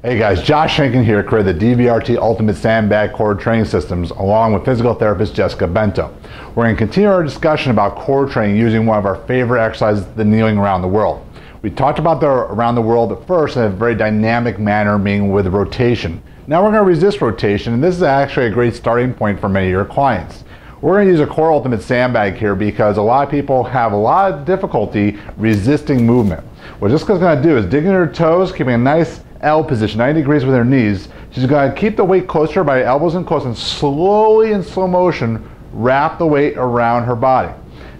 Hey guys, Josh Schenken here, creator of the DVRT Ultimate Sandbag Core Training Systems, along with physical therapist Jessica Bento. We're going to continue our discussion about core training using one of our favorite exercises, the kneeling around the world. We talked about the around the world at first in a very dynamic manner, meaning with rotation. Now we're going to resist rotation, and this is actually a great starting point for many of your clients. We're going to use a core ultimate sandbag here because a lot of people have a lot of difficulty resisting movement. What Jessica's going to do is dig into her toes, keeping a nice L position, 90 degrees with her knees. She's going to keep the weight closer by elbows and close, and slowly in slow motion wrap the weight around her body.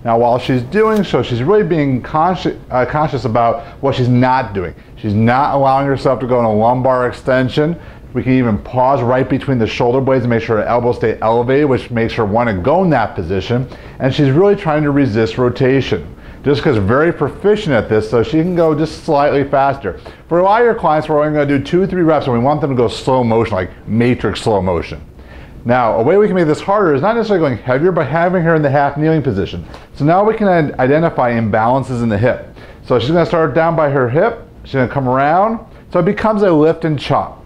Now while she's doing so, she's really being conscious about what she's not doing. She's not allowing herself to go in a lumbar extension. We can even pause right between the shoulder blades and make sure her elbows stay elevated, which makes her want to go in that position. And she's really trying to resist rotation. Jessica's very proficient at this, so she can go just slightly faster. For a lot of your clients, we're only going to do 2-3 reps, and we want them to go slow motion, like matrix slow motion. Now, a way we can make this harder is not necessarily going heavier, but having her in the half kneeling position. So now we can identify imbalances in the hip. So she's going to start down by her hip. She's going to come around, so it becomes a lift and chop.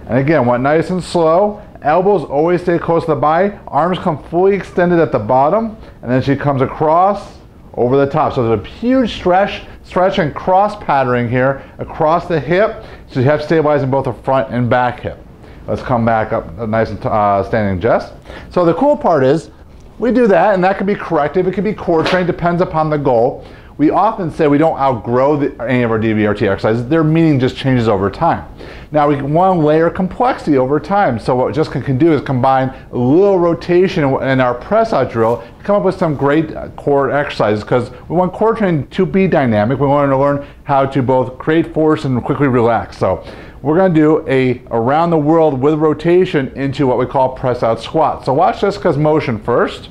And again, want nice and slow. Elbows always stay close to the body. Arms come fully extended at the bottom, and then she comes across over the top. So there's a huge stretch and cross patterning here across the hip. So you have to stabilize in both the front and back hip. Let's come back up nice and standing Jess. So the cool part is we do that, and that can be corrective. It can be core training, depends upon the goal. We often say we don't outgrow any of our DVRT exercises. Their meaning just changes over time. Now we want to layer complexity over time. So what Jessica can do is combine a little rotation in our press out drill to come up with some great core exercises, because we want core training to be dynamic. We want to learn how to both create force and quickly relax. So we're going to do a around the world with rotation into what we call press out squat. So watch Jessica's motion first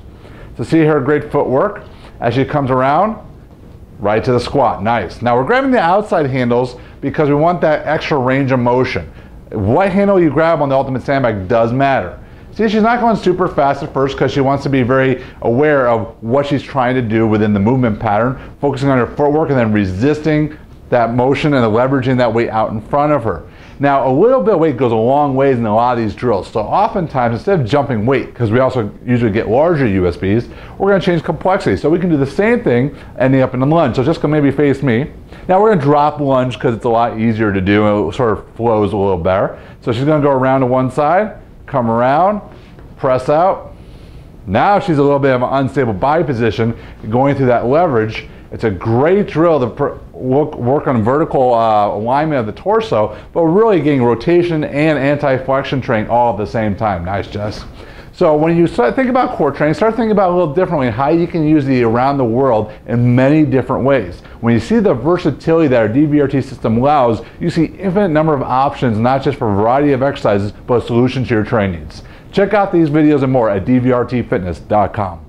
to see her great footwork as she comes around. Right to the squat, nice. Now we're grabbing the outside handles because we want that extra range of motion. What handle you grab on the ultimate sandbag does matter. See, she's not going super fast at first because she wants to be very aware of what she's trying to do within the movement pattern, focusing on her footwork and then resisting that motion and leveraging that weight out in front of her. Now, a little bit of weight goes a long ways in a lot of these drills. So oftentimes, instead of jumping weight, because we also usually get larger USBs, we're going to change complexity. So we can do the same thing ending up in the lunge. So just gonna maybe face me. Now we're going to drop lunge because it's a lot easier to do and it sort of flows a little better. So she's going to go around to one side, come around, press out. Now she's a little bit of an unstable body position, going through that leverage. It's a great drill to work on vertical alignment of the torso, but we're really getting rotation and anti-flexion training all at the same time. Nice, Jess. So when you start thinking about core training, start thinking about it a little differently, how you can use the around the world in many different ways. When you see the versatility that our DVRT system allows, you see infinite number of options, not just for a variety of exercises, but solutions to your training needs. Check out these videos and more at dvrtfitness.com.